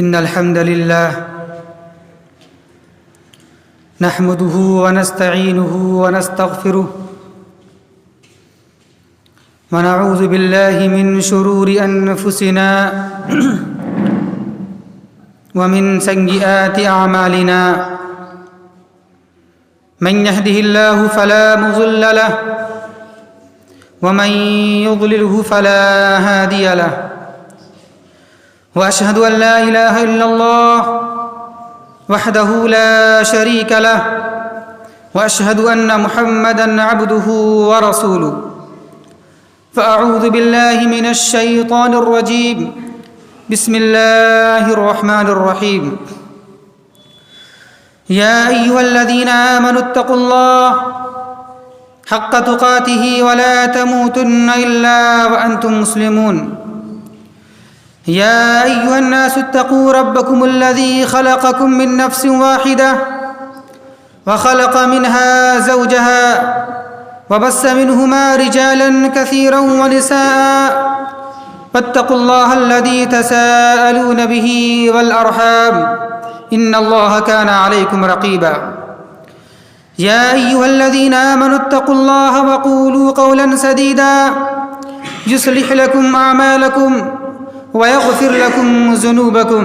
إن الحمد لله نحمده ونستعينه ونستغفره ونعوذ بالله من شرور أنفسنا ومن سيئات أعمالنا من يهده الله فلا مضل له ومن يضلله فلا هادي له وأشهد أن لا إله إلا الله وحده لا شريك له وأشهد أن محمدًا عبده ورسوله فأعوذ بالله من الشيطان الرجيم بسم الله الرحمن الرحيم يا أيها الذين آمنوا اتقوا الله حق تقاته ولا تموتن إلا وأنتم مسلمون يا أيها الناس اتقوا ربكم الذي خلقكم من نفس واحدة وخلق منها زوجها وبث منهما رجالا كثيرا ونساء فاتقوا الله الذي تساءلون به والأرحام إن الله كان عليكم رقيبا يا أيها الذين آمنوا اتقوا الله وقولوا قولا سديدا يصلح لكم أعمالكم ويغفر لكم ذنوبكم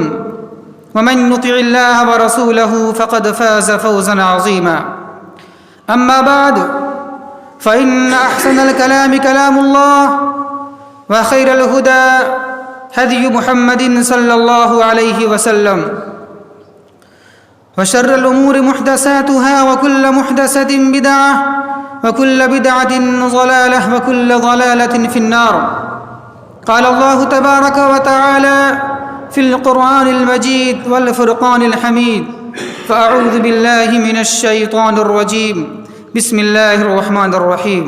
ومن يطع الله ورسوله فقد فاز فوزا عظيما أما بعد فإن أحسن الكلام كلام الله وخير الهدى هدي محمد صلى الله عليه وسلم وشر الأمور محدثاتها وكل محدثة بدعة وكل بدعة ضلالة وكل ضلالة في النار قال الله تبارك وتعالى في القرآن المجيد والفرقان الحميد فأعوذ بالله من الشيطان الرجيم بسم الله الرحمن الرحيم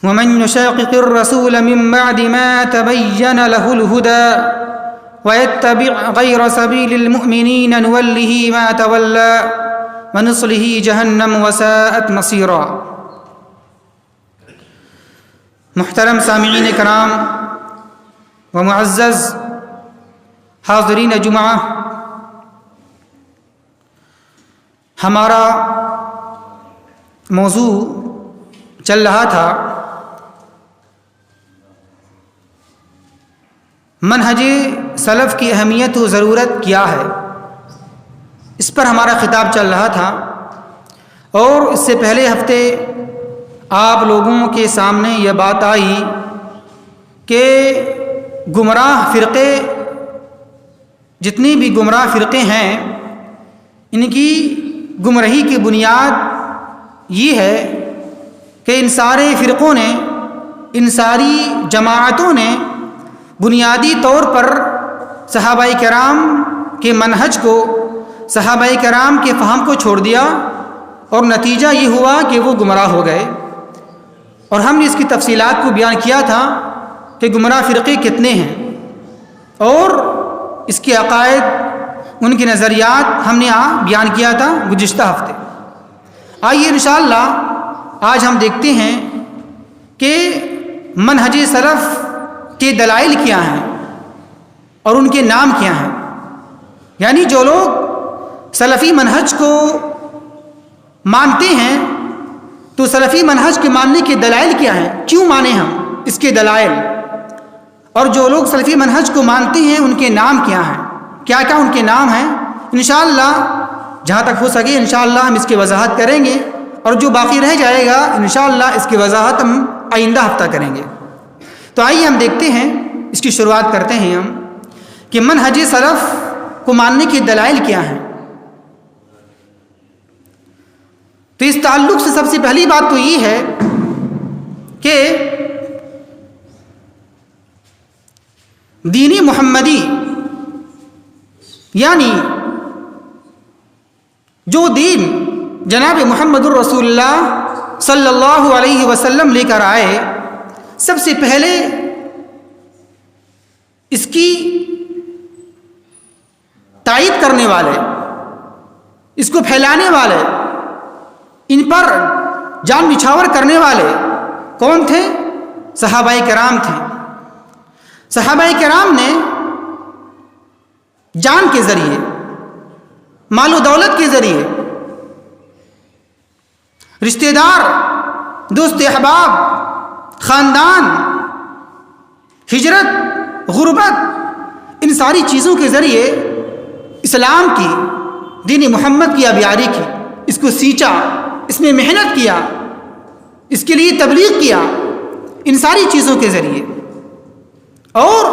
ومن يشاقق الرسول من بعد ما تبين له الهدى ويتبع غير سبيل المؤمنين نوله ما تولى ونصله جهنم وساءت مصيرا محترم سامعین کرام و معزز حاضرین جمعہ، ہمارا موضوع چل رہا تھا منہج سلف کی اہمیت و ضرورت کیا ہے، اس پر ہمارا خطاب چل رہا تھا۔ اور اس سے پہلے ہفتے آپ لوگوں کے سامنے یہ بات آئی کہ گمراہ فرقے، جتنی بھی گمراہ فرقے ہیں، ان کی گمراہی کی بنیاد یہ ہے کہ ان سارے فرقوں نے، ان ساری جماعتوں نے بنیادی طور پر صحابہ کرام کے منہج کو، صحابہ کرام کے فہم کو چھوڑ دیا، اور نتیجہ یہ ہوا کہ وہ گمراہ ہو گئے۔ اور ہم نے اس کی تفصیلات کو بیان کیا تھا کہ گمراہ فرقے کتنے ہیں، اور اس کے عقائد، ان کے نظریات ہم نے بیان کیا تھا گزشتہ ہفتے۔ آئیے انشاءاللہ آج ہم دیکھتے ہیں کہ منہج سلف کے دلائل کیا ہیں اور ان کے نام کیا ہیں، یعنی جو لوگ سلفی منہج کو مانتے ہیں تو سلفی منہج کے ماننے کے دلائل کیا ہیں، کیوں مانیں ہم، اس کے دلائل، اور جو لوگ سلفی منہج کو مانتے ہیں ان کے نام کیا ہیں، کیا کیا ان کے نام ہیں۔ انشاءاللہ جہاں تک ہو سکے انشاءاللہ ہم اس کی وضاحت کریں گے، اور جو باقی رہ جائے گا انشاءاللہ اس کی وضاحت ہم آئندہ ہفتہ کریں گے۔ تو آئیے ہم دیکھتے ہیں، اس کی شروعات کرتے ہیں ہم کہ منہج سلف کو ماننے کے دلائل کیا ہیں۔ تو اس تعلق سے سب سے پہلی بات تو یہ ہے کہ دین محمدی، یعنی جو دین جناب محمد الرسول اللہ صلی اللہ علیہ وسلم لے کر آئے، سب سے پہلے اس کی تائید کرنے والے، اس کو پھیلانے والے، ان پر جان نچھاور کرنے والے کون تھے؟ صحابہ کرام تھے۔ صحابہ کرام نے جان کے ذریعے، مال و دولت کے ذریعے، رشتہ دار، دوست احباب، خاندان، ہجرت، غربت، ان ساری چیزوں کے ذریعے اسلام کی، دین محمد کی آبیاری کی، اس کو سینچا، اس میں محنت کیا، اس کے لیے تبلیغ کیا، ان ساری چیزوں کے ذریعے۔ اور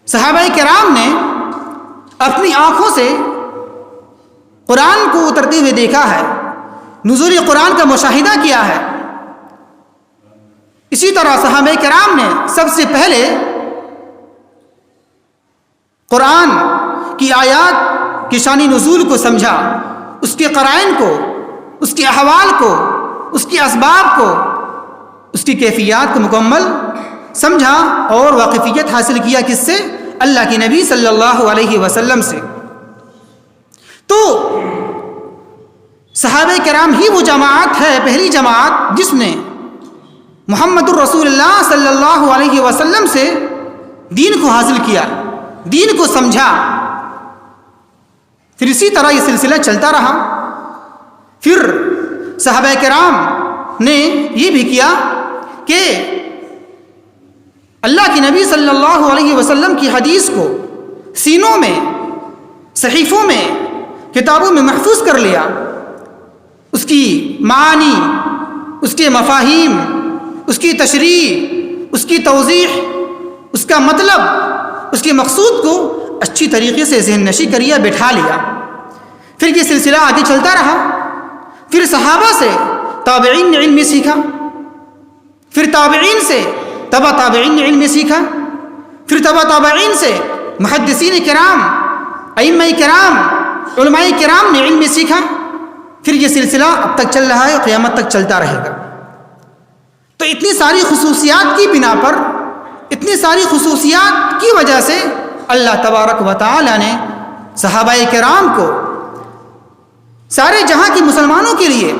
صحابہ کرام نے اپنی آنکھوں سے قرآن کو اترتے ہوئے دیکھا ہے، نزول قرآن کا مشاہدہ کیا ہے۔ اسی طرح صحابہ کرام نے سب سے پہلے قرآن کی آیات کی شان نزول کو سمجھا، اس کے قرائن کو، اس کے احوال کو، اس کے اسباب کو، اس کی کیفیات کو مکمل سمجھا اور واقفیت حاصل کیا، کس سے؟ اللہ کے نبی صلی اللہ علیہ وسلم سے۔ تو صحابہ کرام ہی وہ جماعت ہے، پہلی جماعت، جس نے محمد الرسول اللہ صلی اللہ علیہ وسلم سے دین کو حاصل کیا، دین کو سمجھا۔ پھر اسی طرح یہ سلسلہ چلتا رہا۔ پھر صحابہ کرام نے یہ بھی کیا کہ اللہ کے نبی صلی اللہ علیہ وسلم کی حدیث کو سینوں میں، صحیفوں میں، کتابوں میں محفوظ کر لیا، اس کی معانی، اس کے مفاہیم، اس کی تشریح، اس کی توضیح، اس کا مطلب، اس کے مقصود کو اچھی طریقے سے ذہن نشی کریا، بٹھا لیا۔ پھر یہ سلسلہ آگے چلتا رہا۔ پھر صحابہ سے تابعین نے علم سیکھا، پھر تابعین سے تبع تابعین نے علم سیکھا، پھر تبع تابعین سے محدثین کرام، ائمہ کرام، علماء کرام نے علم سیکھا۔ پھر یہ سلسلہ اب تک چل رہا ہے اور قیامت تک چلتا رہے گا۔ تو اتنی ساری خصوصیات کی بنا پر، اتنی ساری خصوصیات کی وجہ سے اللہ تبارک و تعالی نے صحابہ کرام کو سارے جہاں کے مسلمانوں کے لیے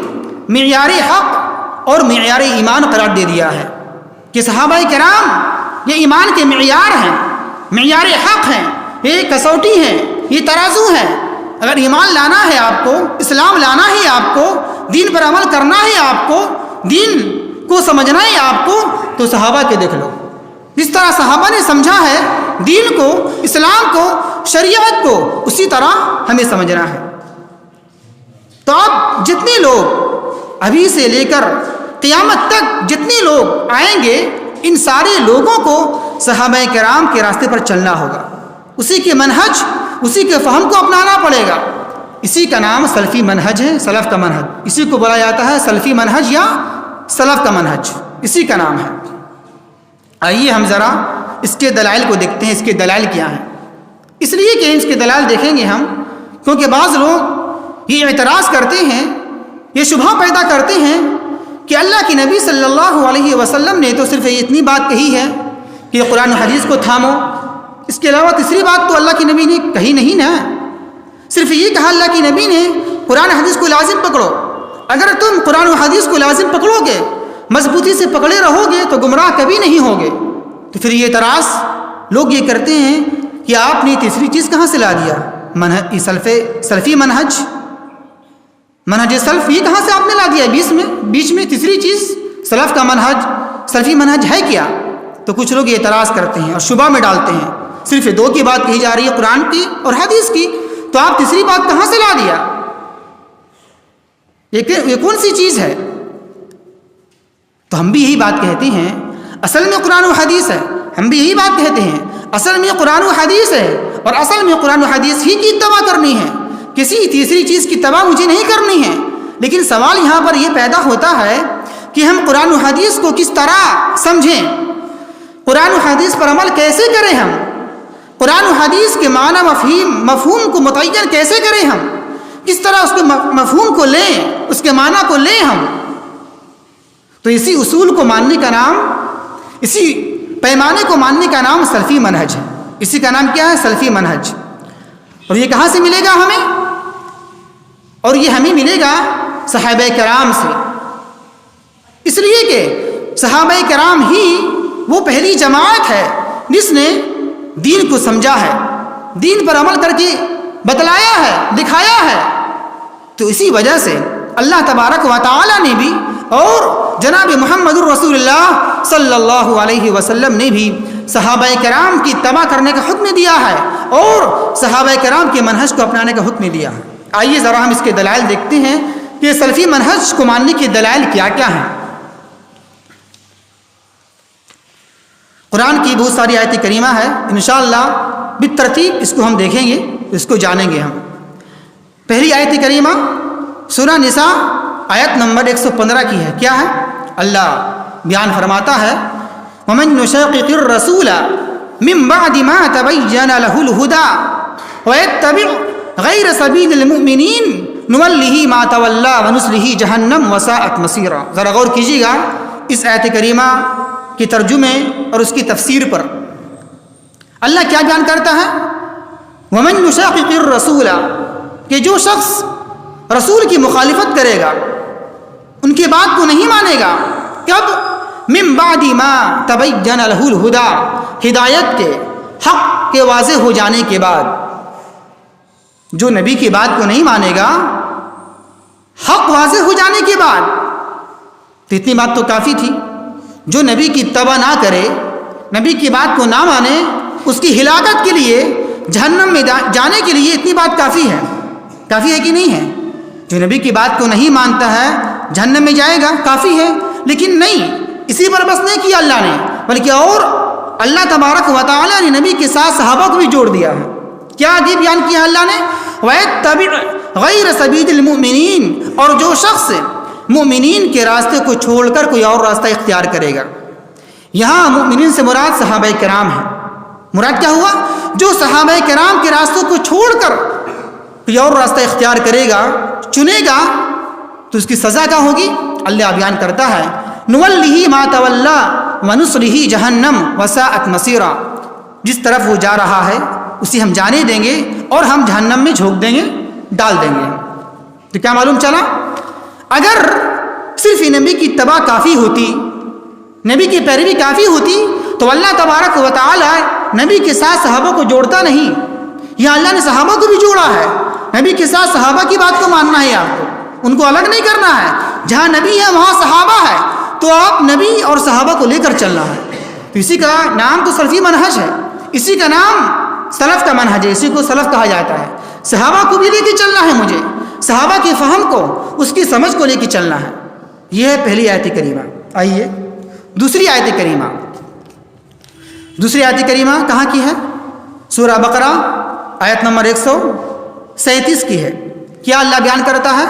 معیار حق اور معیار ایمان قرار دے دیا ہے کہ صحابہ کرام یہ ایمان کے معیار ہیں، معیار حق ہیں، یہ کسوٹی ہیں، یہ ترازو ہیں۔ اگر ایمان لانا ہے آپ کو، اسلام لانا ہے آپ کو، دین پر عمل کرنا ہے آپ کو، دین کو سمجھنا ہے آپ کو، تو صحابہ کے دیکھ لو۔ جس طرح صحابہ نے سمجھا ہے دین کو، اسلام کو، شریعت کو، اسی طرح ہمیں سمجھنا ہے۔ تو اب جتنے لوگ ابھی سے لے کر قیامت تک جتنے لوگ آئیں گے، ان سارے لوگوں کو صحابہ کرام کے راستے پر چلنا ہوگا، اسی کے منہج، اسی کے فہم کو اپنانا پڑے گا۔ اسی کا نام سلفی منہج ہے، سلف کا منہج، اسی کو بولا جاتا ہے سلفی منہج یا سلف کا منہج، اسی کا نام ہے۔ آئیے ہم ذرا اس کے دلائل کو دیکھتے ہیں، اس کے دلائل کیا ہیں۔ اس لیے کہ اس کے دلائل دیکھیں گے ہم، کیونکہ بعض لوگ یہ اعتراض کرتے ہیں، یہ شبہ پیدا کرتے ہیں کہ اللہ کے نبی صلی اللہ علیہ وسلم نے تو صرف اتنی بات کہی ہے کہ قرآن حدیث کو تھامو، اس کے علاوہ تیسری بات تو اللہ کے نبی نے کہی نہیں نا۔ صرف یہ کہا اللہ کے نبی نے قرآن حدیث کو لازم پکڑو، اگر تم قرآن و حدیث کو لازم پکڑو گے، مضبوطی سے پکڑے رہو گے تو گمراہ کبھی نہیں ہوگے۔ تو پھر یہ اعتراض لوگ یہ کرتے ہیں کہ آپ نے تیسری چیز کہاں سے لا دیا؟ منہج سلفی منہج، منہج سلف، یہ کہاں سے آپ نے لا دیا بیچ میں تیسری چیز؟ سلف کا منہج، سلفی منہج ہے کیا؟ تو کچھ لوگ یہ اعتراض کرتے ہیں اور شبہ میں ڈالتے ہیں، صرف دو کی بات کہی جا رہی ہے، قرآن کی اور حدیث کی، تو آپ تیسری بات کہاں سے لا دیا؟ یہ کون سی چیز ہے؟ تو ہم بھی یہی بات کہتے ہیں، اصل میں قرآن و حدیث ہے، ہم بھی یہی بات کہتے ہیں، اصل میں قرآن و حدیث ہے، اور اصل میں قرآن و حدیث ہی کی اتباع کرنی ہے، کسی تیسری چیز کی اتباع مجھے نہیں کرنی ہے۔ لیکن سوال یہاں پر یہ پیدا ہوتا ہے کہ ہم قرآن و حدیث کو کس طرح سمجھیں، قرآن و حدیث پر عمل کیسے کریں، ہم قرآن و حدیث کے معنی مفہوم کو متعین کیسے کریں، ہم کس طرح اس کے مفہوم کو لیں، اس کے معنی کو لیں ہم۔ تو اسی اصول کو ماننے کا نام، اسی پیمانے کو ماننے کا نام سلفی منہج ہے۔ اسی کا نام کیا ہے؟ سلفی منہج۔ اور یہ کہاں سے ملے گا ہمیں؟ اور یہ ہمیں ملے گا صحابہ کرام سے، اس لیے کہ صحابہ کرام ہی وہ پہلی جماعت ہے جس نے دین کو سمجھا ہے، دین پر عمل کر کے بتلایا ہے، دکھایا ہے. تو اسی وجہ سے اللہ تبارک و تعالی نے بھی اور جناب محمد الرسول اللہ صلی اللہ علیہ وسلم نے بھی صحابہ کرام کی اتباع کرنے کا حکم دیا ہے اور صحابہ کرام کے منہج کو اپنانے کا حکم دیا ہے. آئیے ذرا ہم اس کے دلائل دیکھتے ہیں کہ سلفی منہج کو ماننے کے دلائل کیا کیا ہیں. قرآن کی بہت ساری آیت کریمہ ہے، انشاءاللہ بالترتیب اس کو ہم دیکھیں گے، اس کو جانیں گے ہم. پہلی آیت کریمہ سورہ نساء آیت نمبر 115 کی ہے. کیا ہے؟ اللہ بیان فرماتا ہے وَمَن يُشَاقِقِ الرَّسُولَ مِن بَعْدِ مَا تَبَيَّنَ لَهُ الْهُدَى وَيَتَّبِعْ غَيْرَ سَبِيلِ الْمُؤْمِنِينَ نُوَلِّهِ مَا تَوَلَّى وَنُصْلِهِ جَهَنَّمَ وَسَاءَتْ مَصِيرًا. ذرا غور کیجیے گا اس آیت کریمہ کے ترجمے اور اس کی تفسیر پر. اللہ کیا بیان کرتا ہے؟ وَمَن يُشَاقِقِ الرَّسُولَ، کہ جو شخص رسول کی مخالفت کرے گا، ان کی بات کو نہیں مانے گا. کب؟ من بعد ما تبین لہ الہدی، ہدایت کے، حق کے واضح ہو جانے کے بعد. جو نبی کی بات کو نہیں مانے گا حق واضح ہو جانے کے بعد، تو اتنی بات تو کافی تھی. جو نبی کی اتباع نہ کرے، نبی کی بات کو نہ مانے، اس کی ہلاکت کے لیے، جہنم میں جانے کے لیے اتنی بات کافی ہے. کافی ہے کہ نہیں ہے؟ جو نبی کی بات کو نہیں مانتا ہے جہنم میں جائے گا، کافی ہے. لیکن نہیں، اسی پر بس نہیں کیا اللہ نے، بلکہ اور اللہ تبارک و تعالی نے نبی کے ساتھ صحابہ کو بھی جوڑ دیا ہے. کیا عجیب بیان کیا اللہ نے؟ وَيَتَّبِعْ غَيْرَ سَبِيلِ الْمُؤْمِنِينَ، اور جو شخص مؤمنین کے راستے کو چھوڑ کر کوئی اور راستہ اختیار کرے گا. یہاں مؤمنین سے مراد صحابہ کرام ہیں. مراد کیا ہوا؟ جو صحابہ کرام کے راستوں کو چھوڑ کر کوئی اور راستہ اختیار کرے گا، چنے گا، تو اس کی سزا کیا ہوگی؟ اللہ بیان کرتا ہے نُوَلِّهِ مَا تَوَلَّى وَنُصْلِهِ جَهَنَّمَ وَسَاءَتْ مَصِيرًا. جس طرف وہ جا رہا ہے اسے ہم جانے دیں گے اور ہم جہنم میں جھونک دیں گے، ڈال دیں گے. تو کیا معلوم چلا؟ اگر صرف نبی کی اتباع کافی ہوتی، نبی کی پیروی کافی ہوتی، تو اللہ تبارک و تعالی نبی کے ساتھ صحابہ کو جوڑتا نہیں. یا اللہ نے صحابہ کو بھی جوڑا ہے، نبی کے ساتھ صحابہ کی بات کو ماننا ہے، آپ کو ان کو الگ نہیں کرنا ہے. جہاں نبی ہے وہاں صحابہ ہے، تو آپ نبی اور صحابہ کو لے کر چلنا ہے. تو اسی کا نام تو سلفی منہج ہے، اسی کا نام سلف کا منہج ہے، اسی کو سلف کہا جاتا ہے. صحابہ کو بھی لے کے چلنا ہے، مجھے صحابہ کے فہم کو، اس کی سمجھ کو لے کے چلنا ہے. یہ ہے پہلی آیت کریمہ. آئیے دوسری آیت کریمہ. دوسری آیت کریمہ کہاں کی ہے؟ سورہ بقرہ آیت نمبر 137 کی ہے. کیا اللہ بیان کرتا ہے؟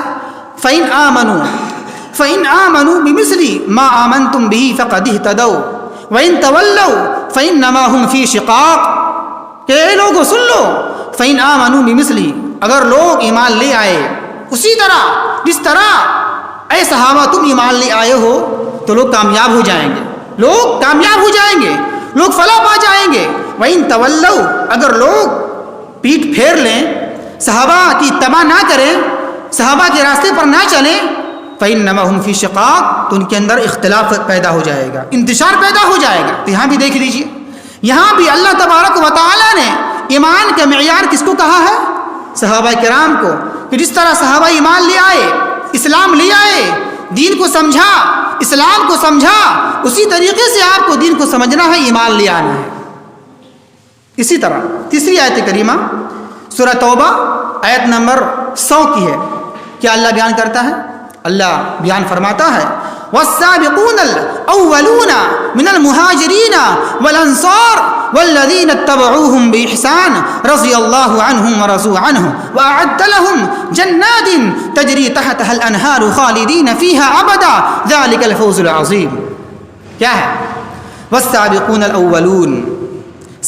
فَإِنْ آمَنُوا بِمِثْلِ مَا آمَنْتُمْ بِهِ فَقَدِ اهْتَدَوْا وَإِنْ تَوَلَّوْا فَإِنَّمَا هُمْ فِي شِقَاقٍ. کہ اے لوگوں سن لو، فَإِنْ آمَنُوا بِمِثْلِ، اگر لوگ ایمان لے آئے اسی طرح جس طرح اے صحابہ تم ایمان لے آئے ہو، تو لوگ کامیاب ہو جائیں گے، لوگ کامیاب ہو جائیں گے، لوگ فلاح پا جائیں گے. وَإِنْ تَوَلَّوْا، اگر لوگ پیٹ پھیر لیں، صحابہ کی اتباع نہ کریں، صحابہ کے راستے پر نہ چلیں، فَإِنَّمَا هُمْ فِي شِقَاقٍ، تو ان کے اندر اختلاف پیدا ہو جائے گا، انتشار پیدا ہو جائے گا. تو یہاں بھی دیکھ لیجئے، یہاں بھی اللہ تبارک و تعالی نے ایمان کا معیار کس کو کہا ہے؟ صحابہ کرام کو. کہ جس طرح صحابہ ایمان لے آئے، اسلام لے آئے، دین کو سمجھا، اسلام کو سمجھا، اسی طریقے سے آپ کو دین کو سمجھنا ہے، ایمان لے آنا ہے. اسی طرح تیسری آیت کریمہ سورہ توبہ آیت نمبر 100 کی ہے. کیا اللہ بیان کرتا ہے؟ اللہ بیان فرماتا ہے والسابقون الاولون من المهاجرين والانصار والذين اتبعوهم باحسان رضي الله عنهم ورضوا عنه واعد لهم جنات تجري تحتها الانهار خالدين فيها ابدا ذلك الفوز العظيم. کیا ہے؟ والسابقون الاولون،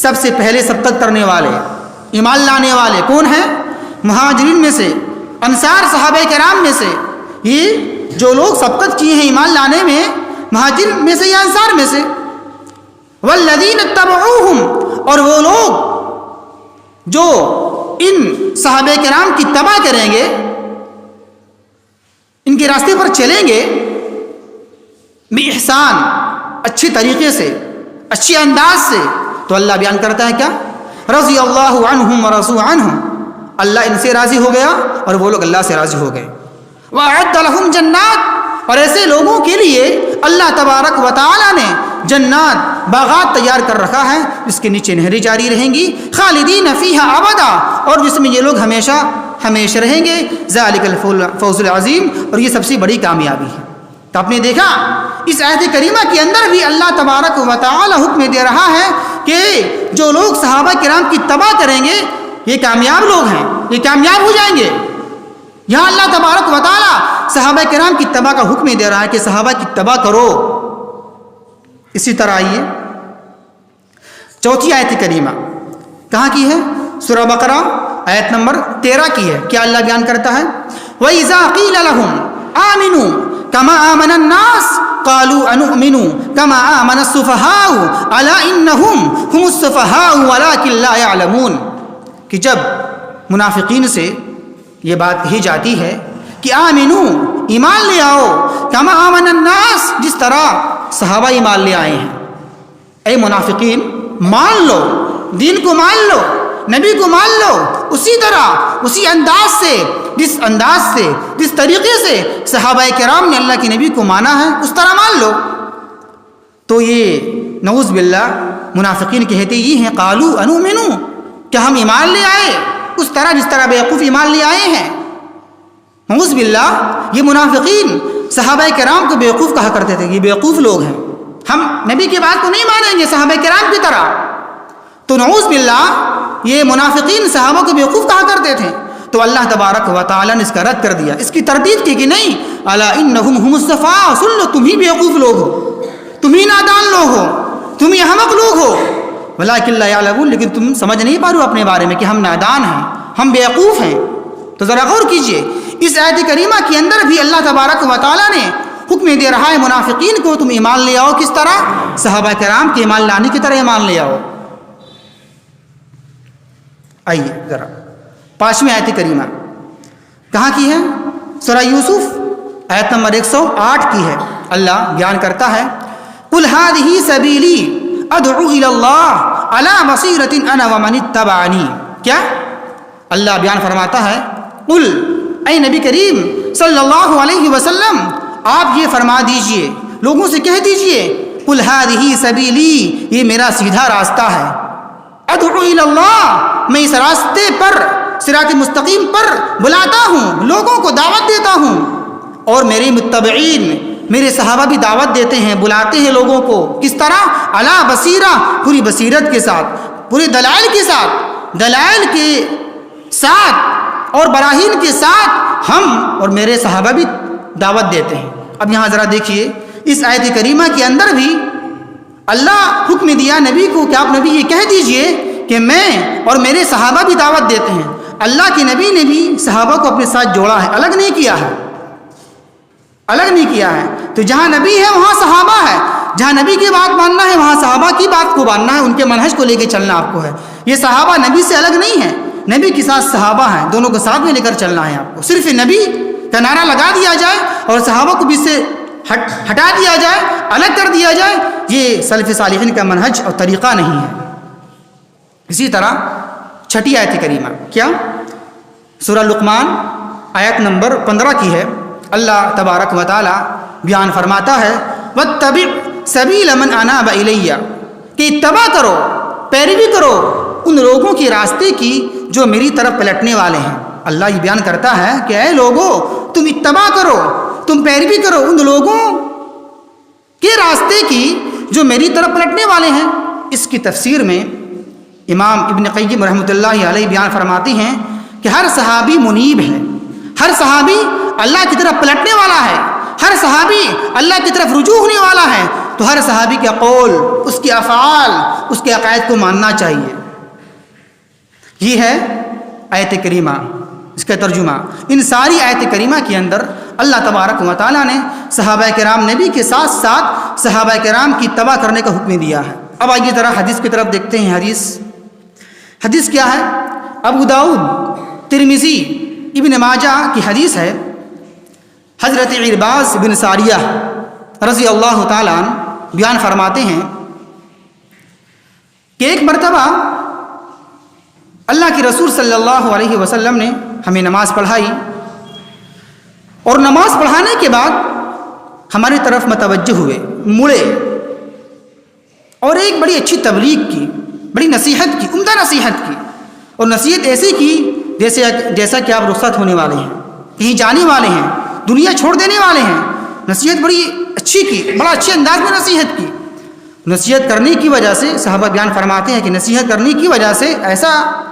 سب سے پہلے سبقت کرنے والے، ایمان لانے والے کون ہیں؟ مہاجرین میں سے، انصار صحابہ کرام میں سے. یہ جو لوگ سبقت کیے ہیں ایمان لانے میں، مہاجر میں سے یا انصار میں سے. والذین اتبعوہم، اور وہ لوگ جو ان صحابہ کرام کی اتباع کریں گے، ان کے راستے پر چلیں گے، بِإِحْسان، اچھی طریقے سے، اچھے انداز سے. تو اللہ بیان کرتا ہے کیا؟ رضی اللہ عنہم ورضوا عنہ، اللہ ان سے راضی ہو گیا اور وہ لوگ اللہ سے راضی ہو گئے۔ وَأَعَدَّ لَهُمْ جَنَّاتٍ، اور ایسے لوگوں کے لیے اللہ تبارک و تعالی نے جنات، باغات تیار کر رکھا ہے جس کے نیچے نہریں جاری رہیں گی، خالدین فیہا ابدا، اور جس میں یہ لوگ ہمیشہ ہمیشہ رہیں گے، ذالک الفوز العظیم، اور یہ سب سے بڑی کامیابی ہے۔ تو آپ نے دیکھا اس آیت کریمہ کے اندر بھی اللہ تبارک و تعالی حکم دے رہا ہے کہ جو لوگ صحابہ کرام کی اتباع کریں گے یہ کامیاب لوگ ہیں، یہ کامیاب ہو جائیں گے۔ یہاں اللہ تبارک و تعالی صحابہ کرام کی اتباع کا حکم دے رہا ہے کہ صحابہ کی اتباع کرو۔ اسی طرح آئیے چوتھی آیت کریمہ کہاں کی ہے؟ سورہ بقرہ آیت نمبر 13 کی ہے۔ کیا اللہ بیان کرتا ہے؟ وَإِذَا قِيلَ لَهُمْ آمِنُوا كَمَا آمَنَ النَّاسُ قَالُوا أَنُؤْمِنُوا كَمَا آمَنَ السُّفَهَاءُ أَلَا إِنَّهُمْ هُمُ السُّفَهَاءُ وَلَكِنْ لَا يَعْلَمُونَ، کہ جب منافقین سے یہ بات کہی جاتی ہے کہ آمنو، ایمان لے آؤ، کما آمن الناس، جس طرح صحابہ ایمان لے آئے ہیں۔ اے منافقین، مان لو، دین کو مان لو، نبی کو مان لو، اسی طرح، اسی انداز سے، جس طریقے سے صحابہ کرام نے اللہ کے نبی کو مانا ہے اس طرح مان لو۔ تو یہ نعوذ باللہ منافقین کہتے یہ ہیں قالو انؤمنو، کہ ہم ایمان لے آئے اس طرح جس طرح بیوقوف ایمان لے آئے ہیں۔ نعوذ باللہ یہ منافقین صحابہ کرام کو بیوقوف کہا کرتے تھے، یہ بیوقوف لوگ ہیں، ہم نبی کی بات کو نہیں مانیں گے صحابہ کرام کی طرح۔ تو نعوذ باللہ یہ منافقین صحابہ کو بیوقوف کہا کرتے تھے۔ تو اللہ تبارک و تعالیٰ نے اس کا رد کر دیا، اس کی تردید کی کہ نہیں، الا انہم هم الصفا، سن لو تم ہی بیوقوف لوگ ہو، تم ہی نادان لوگ ہو، تم ہی احمق لوگ ہو، ولکن لا یعلمون، لیکن تم سمجھ نہیں پا رہے ہو اپنے بارے میں کہ ہم نادان ہیں، ہم بیوقوف ہیں۔ تو ذرا غور کیجئے اس آیت کریمہ کے اندر بھی اللہ تبارک و تعالیٰ نے حکم دے رہا ہے منافقین کو تم ایمان لے آؤ، کس طرح؟ صحابہ کرام کے ایمان لانے کی طرح ایمان لے آؤ۔ آئیے ذرا 5ویں آیت کریمہ کہاں کی ہے؟ سورہ یوسف آیت نمبر 108 کی ہے۔ اللہ بیان کرتا ہے قل هذه سبیلی ادعو الی اللہ علی بصیرۃ انا ومن اتبعنی۔ کیا اللہ بیان فرماتا ہے؟ قل، اے نبی کریم صلی اللہ علیہ وسلم آپ یہ فرما دیجئے، لوگوں سے کہہ دیجئے قل هذه سبیلی، یہ میرا سیدھا راستہ ہے، ادعو الی اللہ، میں اس راستے پر صراط مستقیم پر بلاتا ہوں، لوگوں کو دعوت دیتا ہوں، اور میرے متبعین میرے صحابہ بھی دعوت دیتے ہیں، بلاتے ہیں لوگوں کو، کس طرح؟ علی بصیرہ، پوری بصیرت کے ساتھ، پورے دلائل کے ساتھ، دلائل کے ساتھ اور براہین کے ساتھ ہم اور میرے صحابہ بھی دعوت دیتے ہیں۔ اب یہاں ذرا دیکھیے اس آیت کریمہ کے اندر بھی اللہ حکم دیا نبی کو کہ آپ نبی یہ کہہ دیجئے کہ میں اور میرے صحابہ بھی دعوت دیتے ہیں۔ اللہ کے نبی نے بھی صحابہ کو اپنے ساتھ جوڑا ہے، الگ نہیں کیا ہے، الگ نہیں کیا ہے۔ تو جہاں نبی ہے وہاں صحابہ ہے، جہاں نبی کی بات ماننا ہے وہاں صحابہ کی بات کو ماننا ہے، ان کے منہج کو لے کے چلنا آپ کو ہے۔ یہ صحابہ نبی سے الگ نہیں ہے، نبی کے ساتھ صحابہ ہیں، دونوں کو ساتھ میں لے کر چلنا ہے آپ کو۔ صرف نبی کا نعرہ لگا دیا جائے اور صحابہ کو بھی سے ہٹا دیا جائے، الگ کر دیا جائے، یہ سلف صالحین کا منہج اور طریقہ نہیں ہے۔ اسی طرح 6 آیت کریمہ کیا؟ سورہ لقمان آیت نمبر 15 کی ہے۔ اللہ تبارک و تعالی بیان فرماتا ہے واتبع سبیل من اناب الی، کہ اتباع کرو، پیروی کرو ان لوگوں کے راستے کی جو میری طرف پلٹنے والے ہیں۔ اللہ یہ بیان کرتا ہے کہ اے لوگو تم اتباع کرو، تم پیروی کرو ان لوگوں کے راستے کی جو میری طرف پلٹنے والے ہیں۔ اس کی تفسیر میں امام ابن قیم رحمۃ اللہ علیہ بیان فرماتے ہیں کہ ہر صحابی منیب ہے، ہر صحابی اللہ کی طرف پلٹنے والا ہے، ہر صحابی اللہ کی طرف رجوع ہونے والا ہے۔ تو ہر صحابی کا قول، اس کے افعال، اس کے عقائد کو ماننا چاہیے۔ یہ ہے آیت کریمہ، اس کا ترجمہ۔ ان ساری آیت کریمہ کے اندر اللہ تبارک و تعالیٰ نے صحابہ کرام نبی کے ساتھ ساتھ صحابہ کرام کی اتباع کرنے کا حکم دیا ہے۔ اب آئیے ذرا حدیث کی طرف دیکھتے ہیں۔ حدیث کیا ہے؟ ابو داؤد، ترمذی، ابن ماجہ کی حدیث ہے۔ حضرت عرباض بن ساریہ رضی اللہ تعالیٰ عنہ بیان فرماتے ہیں کہ ایک مرتبہ اللہ کے رسول صلی اللہ علیہ وسلم نے ہمیں نماز پڑھائی اور نماز پڑھانے کے بعد ہماری طرف متوجہ ہوئے، مڑے اور ایک بڑی اچھی تبلیغ کی، بڑی نصیحت کی، عمدہ نصیحت کی، اور نصیحت ایسی کی جیسا کہ آپ رخصت ہونے والے ہیں، کہیں جانے والے ہیں، دنیا چھوڑ دینے والے ہیں۔ نصیحت بڑی اچھی کی، بڑا اچھے انداز میں نصیحت کی۔ نصیحت کرنے کی وجہ سے صحابہ بیان فرماتے ہیں کہ نصیحت کرنے کی وجہ سے ایسا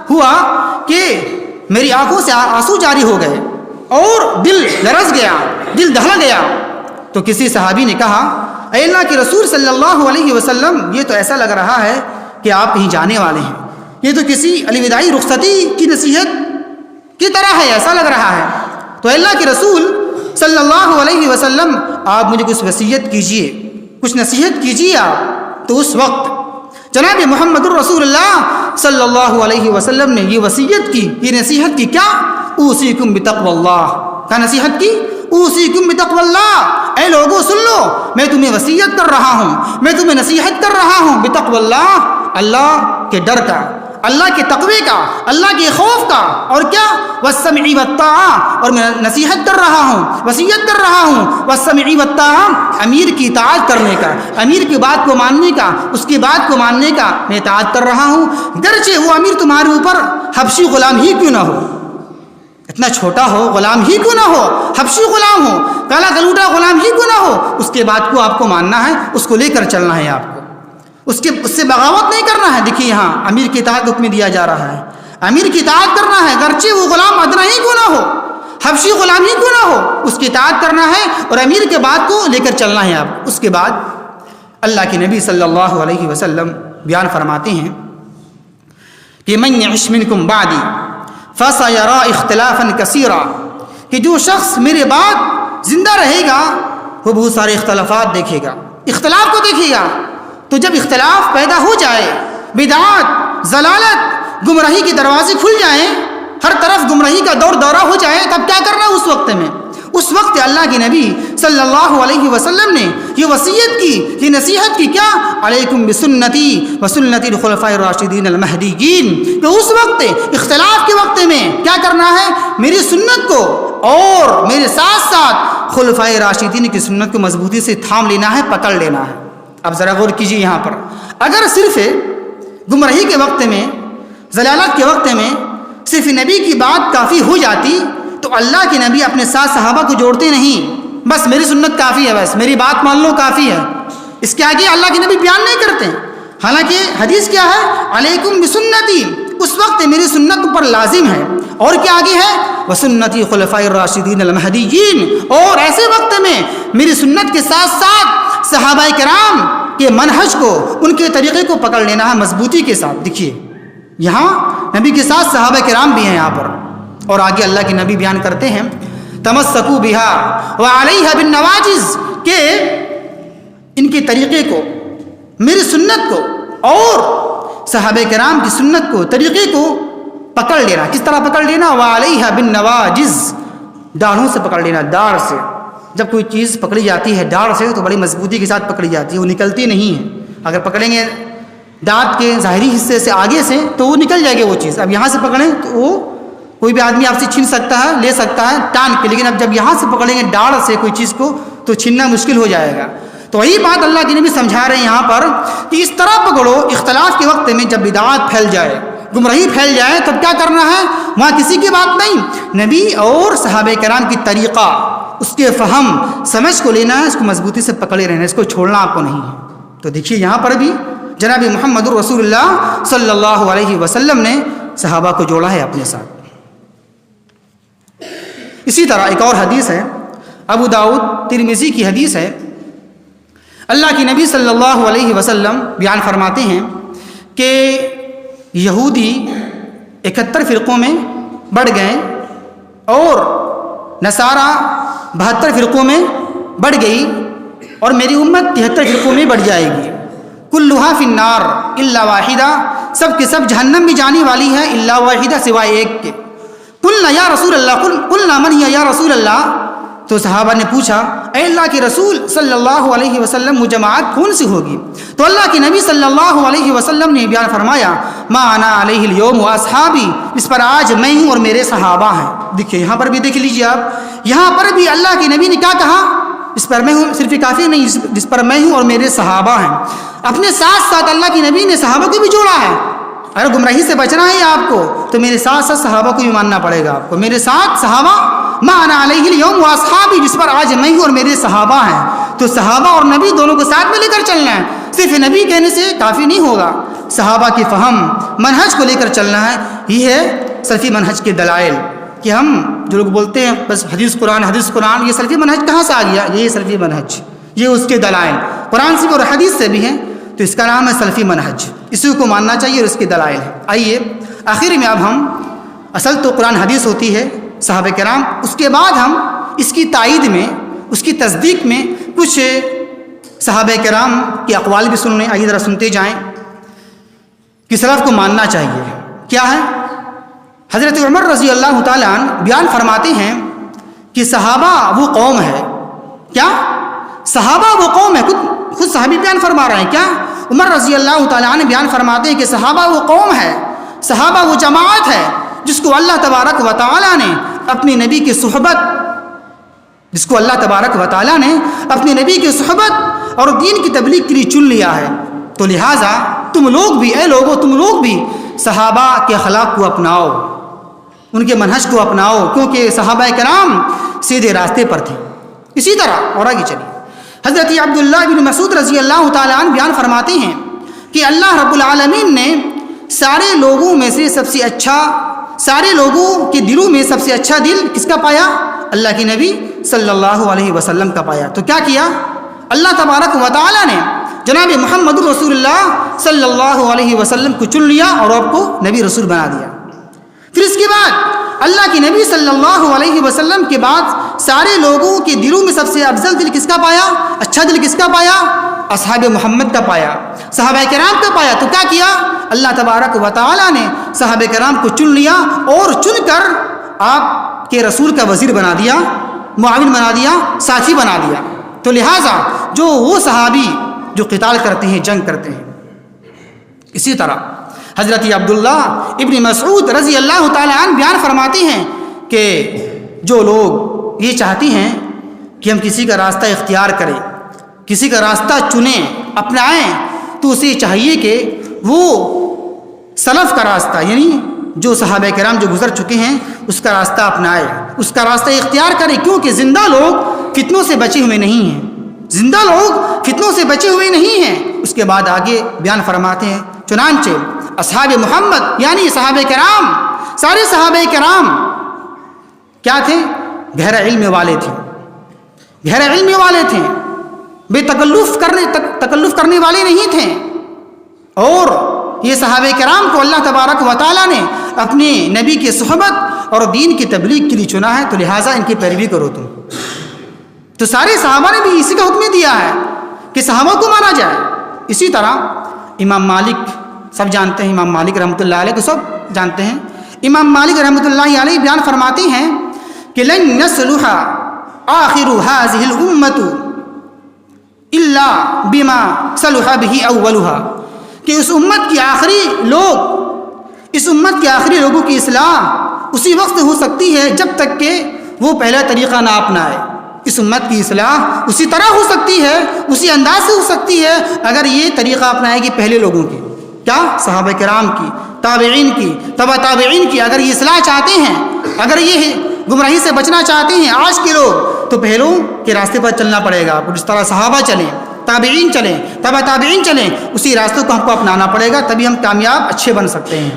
ہوا کہ میری آنکھوں سے آنسو جاری ہو گئے اور دل لرز گیا، دل دہل گیا۔ تو کسی صحابی نے کہا، اے اللہ کے رسول صلی اللہ علیہ وسلم، یہ تو ایسا لگ رہا ہے کہ آپ کہیں جانے والے ہیں، یہ تو کسی الوداعی رخصتی کی نصیحت کی طرح ہے، ایسا لگ رہا ہے۔ تو اللہ کے رسول صلی اللہ علیہ وسلم، آپ مجھے کچھ وصیت کیجئے، کچھ نصیحت کیجئے آپ۔ تو اس وقت جناب محمد الرسول اللہ صلی اللہ علیہ وسلم نے یہ وصیت کی، یہ نصیحت کی، کیا؟ اوصیکم بتقوی اللہ۔ کیا نصیحت کی؟ اوصیکم بتقوی اللہ، اے لوگوں سن لو، میں تمہیں وصیت کر رہا ہوں، میں تمہیں نصیحت کر رہا ہوں بتقوی اللہ، اللہ کے ڈر کا، اللہ کے تقوی کا، اللہ کے خوف کا، اور کیا؟ والسمع والطاعہ، اور میں نصیحت کر رہا ہوں، وصیت کر رہا ہوں والسمع والطاعہ، امیر کی اطاعت کرنے کا، امیر کی بات کو ماننے کا، اس کی بات کو ماننے کا میں اطاعت کر رہا ہوں، گرچہ وہ امیر تمہارے اوپر حبشی غلام ہی کیوں نہ ہو، اتنا چھوٹا ہو، غلام ہی کیوں نہ ہو، حبشی غلام ہو، کالا گلوٹا غلام ہی کیوں نہ ہو، اس کے بات کو آپ کو ماننا ہے، اس کو لے کر چلنا ہے آپ کو، اس سے بغاوت نہیں کرنا ہے۔ دیکھیے یہاں امیر کی اطاعت حکم دیا جا رہا ہے، امیر کی اطاعت کرنا ہے، گرچہ وہ غلام ادنا ہی کیوں نہ ہو، حبشی غلام ہی کیوں نہ ہو، اس کی اطاعت کرنا ہے اور امیر کے بات کو لے کر چلنا ہے آپ۔ اس کے بعد اللہ کے نبی صلی اللہ علیہ وسلم بیان فرماتے ہیں کہ من یعش منکم بعدی فسیری اختلافا کثیرا، کہ جو شخص میرے بعد زندہ رہے گا وہ بہت سارے اختلافات دیکھے گا، اختلاف کو دیکھے گا۔ تو جب اختلاف پیدا ہو جائے، بدعات، ضلالت، گمراہی کے دروازے کھل جائیں، ہر طرف گمراہی کا دورہ ہو جائے، تب کیا کرنا ہے اس وقت میں؟ اس وقت اللہ کے نبی صلی اللہ علیہ وسلم نے یہ وصیت کی، یہ نصیحت کی، کیا؟ علیکم بسنتی وسنت الخلفاء الراشدین المہدیین، کہ اس وقت اختلاف کے وقت میں کیا کرنا ہے؟ میری سنت کو اور میرے ساتھ ساتھ خلفاء راشدین کی سنت کو مضبوطی سے تھام لینا ہے، پکڑ لینا ہے۔ اب ذرا غور کیجیے یہاں پر، اگر صرف گمراہی کے وقت میں، ضلالت کے وقت میں صرف نبی کی بات کافی ہو جاتی تو اللہ کے نبی اپنے ساتھ صحابہ کو جوڑتے نہیں، بس میری سنت کافی ہے، بس میری بات مان لو کافی ہے، اس کے آگے اللہ کے نبی بیان نہیں کرتے۔ حالانکہ حدیث کیا ہے؟ علیکم بسنتی، اس وقت میری سنت پر لازم ہے، اور کیا آگے ہے؟ وسنتی خلفاء الراشدین المہدیین، اور ایسے وقت میں میری سنت کے ساتھ ساتھ صحابہ کرام کے منہج کو، ان کے طریقے کو پکڑ لینا ہے مضبوطی کے ساتھ۔ دیکھیے یہاں نبی کے ساتھ صحابہ کرام بھی ہیں یہاں پر، اور آگے اللہ کے نبی بیان کرتے ہیں تمسکوا بہا وعلیہا بالنواجذ، کہ ان کے طریقے کو، میری سنت کو اور صحابہ کرام کی سنت کو، طریقے کو پکڑ لینا۔ کس طرح پکڑ لینا؟ وعلیہا بالنواجذ، داڑھوں سے پکڑ لینا، داڑھ سے۔ جب کوئی چیز پکڑی جاتی ہے داڑھ سے تو بڑی مضبوطی کے ساتھ پکڑی جاتی ہے، وہ نکلتی نہیں ہے۔ اگر پکڑیں گے دانت کے ظاہری حصے سے، آگے سے، تو وہ نکل جائے گی وہ چیز۔ اب یہاں سے پکڑیں تو وہ کوئی بھی آدمی آپ سے چھین سکتا ہے، لے سکتا ہے ٹان کے، لیکن اب جب یہاں سے پکڑیں گے ڈاڑھ سے کوئی چیز کو تو چھیننا مشکل ہو جائے گا۔ تو وہی بات اللہ کے نبی سمجھا رہے ہیں یہاں پر کہ اس طرح پکڑو، اختلاف کے وقت میں جب بدعات پھیل جائے، گمراہی پھیل جائے، تب کیا کرنا ہے؟ وہاں کسی کی بات نہیں، نبی اور صحابہ کرام کی طریقہ، اس کے فہم سمجھ کو لینا ہے، اس کو مضبوطی سے پکڑے رہنا ہے، اس کو چھوڑنا آپ کو نہیں ہے۔ تو دیکھیے یہاں پر بھی جناب محمد الرسول اللہ صلی اللہ علیہ وسلم نے صحابہ کو جوڑا ہے اپنے ساتھ۔ اسی طرح ایک اور حدیث ہے، ابو داؤد ترمذی کی حدیث ہے، اللہ کی نبی صلی اللہ علیہ وسلم بیان فرماتے ہیں کہ یہودی 71 فرقوں میں بڑھ گئے اور نصارہ 72 فرقوں میں بڑھ گئی، اور میری امت 73 فرقوں میں بڑھ جائے گی۔ کلھا فی النار الا واحدہ، سب کے سب جہنم میں جانے والی ہے، الا واحدہ، سوائے ایک کے۔ قلنا یا رسول اللہ، قلنا من ہی یا رسول اللہ، تو صحابہ نے پوچھا اے اللہ کے رسول صلی اللہ علیہ وسلم وہ جماعت کون سی ہوگی؟ تو اللہ کے نبی صلی اللہ علیہ وسلم نے بیان فرمایا ما انا علیہ اليوم واصحابی، اس پر آج میں ہوں اور میرے صحابہ ہیں۔ دیکھیے یہاں پر بھی دیکھ لیجیے آپ، یہاں پر بھی اللہ کے نبی نے کیا کہا؟ اس پر میں ہوں صرف کافی نہیں، جس پر میں ہوں اور میرے صحابہ ہیں۔ اپنے ساتھ ساتھ اللہ کے نبی نے صحابہ کو بھی جوڑا ہے۔ اگر گمراہی سے بچنا ہے آپ کو تو میرے ساتھ ساتھ صحابہ کو بھی ماننا پڑے گا آپ کو۔ میرے ساتھ صحابہ ما انا علیہ اليوم واصحابی، جس پر آج میں ہوں اور میرے صحابہ ہیں۔ تو صحابہ اور نبی دونوں کو ساتھ میں لے کر چلنا ہے، صرف نبی کہنے سے کافی نہیں ہوگا، صحابہ کی فہم منہج کو لے کر چلنا ہے۔ یہ ہے سلفی منہج کے دلائل کہ ہم جو لوگ بولتے ہیں بس حدیث قرآن، یہ سلفی منہج کہاں سے آ گیا؟ یہ سلفی منہج، یہ اس کے دلائل قرآن سے بھی اور حدیث سے بھی ہیں، تو اس کا نام ہے سلفی منہج، اسی کو ماننا چاہیے اور اس کے دلائل ہیں۔ آئیے آخر میں اب ہم، اصل تو قرآن حدیث ہوتی ہے صحابہ کرام، اس کے بعد ہم اس کی تائید میں، اس کی تصدیق میں کچھ صحابہ کرام کے اقوال بھی سننے، آئیے ذرا سنتے جائیں کہ سلف کو ماننا چاہیے کیا ہے۔ حضرت عمر رضی اللہ تعالیٰ عنہ بیان فرماتے ہیں کہ صحابہ وہ قوم ہے، کیا؟ صحابہ وہ قوم ہے، خود صحابی بیان فرما رہے ہیں، کیا؟ عمر رضی اللہ تعالیٰ عنہ بیان فرماتے ہیں کہ صحابہ وہ قوم ہے، صحابہ وہ جماعت ہے جس کو اللہ تبارک و تعالیٰ نے اپنے نبی کی صحبت، جس کو اللہ تبارک و تعالیٰ نے اپنے نبی کی صحبت اور دین کی تبلیغ کے لیے چن لیا ہے۔ تو لہٰذا تم لوگ بھی، اے لوگو تم لوگ بھی صحابہ کے اخلاق کو اپناؤ، ان کے منہج کو اپناؤ، کیونکہ صحابہ کرام سیدھے راستے پر تھے۔ اسی طرح اور آگے چلیے، حضرت عبداللہ بن مسعود رضی اللہ تعالیٰ عنہ بیان فرماتے ہیں کہ اللہ رب العالمین نے سارے لوگوں میں سے سب سے اچھا، سارے لوگوں کے دلوں میں سب سے اچھا دل کس کا پایا؟ اللہ کے نبی صلی اللہ علیہ وسلم کا پایا۔ تو کیا کیا؟ اللہ تبارک و تعالیٰ نے جناب محمد رسول اللہ صلی اللہ علیہ وسلم کو چن لیا اور آپ کو نبی رسول بنا دیا۔ پھر اس کے بعد اللہ کے نبی صلی اللہ علیہ وسلم کے بعد سارے لوگوں کے دلوں میں سب سے افضل دل کس کا پایا؟ اچھا دل کس کا پایا؟ اصحاب محمد کا پایا، صحابہ کرام کا پایا۔ تو کیا کیا؟ اللہ تبارک و تعالیٰ نے صحابہ کرام کو چن لیا اور چن کر آپ کے رسول کا وزیر بنا دیا، معاون بنا دیا، ساتھی بنا دیا۔ تو لہٰذا جو وہ صحابی جو قتال کرتے ہیں، جنگ کرتے ہیں، اسی طرح حضرت عبداللہ ابن مسعود رضی اللہ تعالیٰ عنہ بیان فرماتے ہیں کہ جو لوگ یہ چاہتے ہیں کہ ہم کسی کا راستہ اختیار کریں، کسی کا راستہ چنیں، اپنائیں، تو اسے چاہیے کہ وہ سلف کا راستہ، یعنی جو صحابہ کرام جو گزر چکے ہیں اس کا راستہ اپنائے، اس کا راستہ اختیار کرے، کیونکہ زندہ لوگ فتنوں سے بچے ہوئے نہیں ہیں، زندہ لوگ فتنوں سے بچے ہوئے نہیں ہیں۔ اس کے بعد آگے بیان فرماتے ہیں چنانچہ اصحاب محمد یعنی صحابہ کرام، سارے صحابہ کرام کیا تھے؟ گہرا علم والے تھے، گہرا علم والے تھے، بے تکلف کرنے والے نہیں تھے، اور یہ صحابہ کرام کو اللہ تبارک و تعالیٰ نے اپنے نبی کی صحبت اور دین کی تبلیغ کے لیے چنا ہے، تو لہٰذا ان کی پیروی کرو تم۔ تو سارے صحابہ نے بھی اسی کا حکم دیا ہے کہ صحابہ کو مانا جائے۔ اسی طرح امام مالک، سب جانتے ہیں امام مالک رحمۃ اللہ علیہ کو، سب جانتے ہیں امام مالک رحمۃ اللہ علیہ بیان فرماتے ہیں کہ لن يصلح آخر هذه الامة الا بما صلح به اولها، کہ اس امت کے آخری لوگ، اس امت کے آخری لوگوں کی اصلاح اسی وقت ہو سکتی ہے جب تک کہ وہ پہلا طریقہ نہ اپنائے۔ اس امت کی اصلاح اسی طرح ہو سکتی ہے، اسی انداز سے ہو سکتی ہے اگر یہ طریقہ اپنائے گی پہلے لوگوں کی، کیا؟ صحابہ کرام کی، تابعین کی، تبع تابعین کی۔ اگر یہ اصلاح چاہتے ہیں، اگر یہ گمراہی سے بچنا چاہتے ہیں آج کے لوگ، تو پہلوں کے راستے پر چلنا پڑے گا، جس طرح صحابہ چلیں، تابعین چلیں، تبع تابعین چلیں، اسی راستوں کو ہم کو اپنانا پڑے گا، تبھی ہم کامیاب اچھے بن سکتے ہیں۔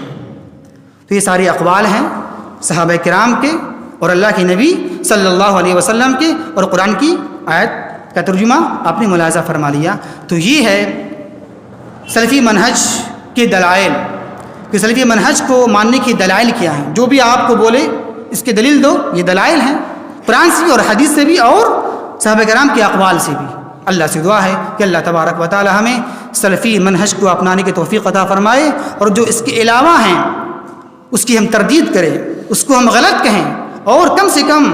تو یہ سارے اقوال ہیں صحابہ کرام کے اور اللہ کے نبی صلی اللہ علیہ وسلم کے، اور قرآن کی آیت کا ترجمہ آپ نے ملاحظہ فرما لیا۔ تو یہ ہے سلفی منہج کے دلائل کہ سلفی منہج کو ماننے کی دلائل کیا ہیں۔ جو بھی آپ کو بولے اس کے دلیل دو، یہ دلائل ہیں قرآن سے بھی اور حدیث سے بھی اور صحابہ کرام کے اقوال سے بھی۔ اللہ سے دعا ہے کہ اللہ تبارک و تعالی ہمیں سلفی منہج کو اپنانے کی توفیق عطا فرمائے، اور جو اس کے علاوہ ہیں اس کی ہم تردید کریں، اس کو ہم غلط کہیں، اور کم سے کم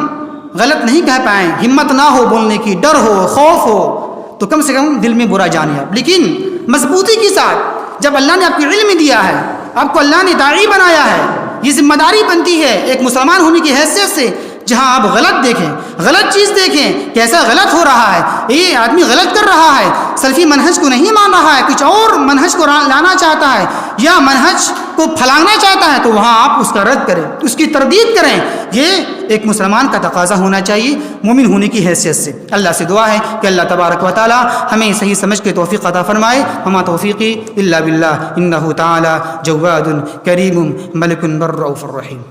غلط نہیں کہہ پائیں، ہمت نہ ہو بولنے کی، ڈر ہو، خوف ہو، تو کم سے کم دل میں برا جانیے آپ، لیکن مضبوطی کے ساتھ۔ جب اللہ نے آپ کو علم دیا ہے، آپ کو اللہ نے داعی بنایا ہے، یہ ذمہ داری بنتی ہے ایک مسلمان ہونے کی حیثیت سے، جہاں آپ غلط دیکھیں، غلط چیز دیکھیں کہ ایسا غلط ہو رہا ہے، یہ آدمی غلط کر رہا ہے، سلفی منہج کو نہیں مان رہا ہے، کچھ اور منہج کو لانا چاہتا ہے یا منہج کو پھیلانا چاہتا ہے، تو وہاں آپ اس کا رد کریں، اس کی تردید کریں۔ یہ ایک مسلمان کا تقاضا ہونا چاہیے مومن ہونے کی حیثیت سے۔ اللہ سے دعا ہے کہ اللہ تبارک و تعالی ہمیں صحیح سمجھ کے توفیق عطا فرمائے۔ وما توفیقی الا باللہ انہ تعالی جواد کریم ملک بر رؤوف الرحیم۔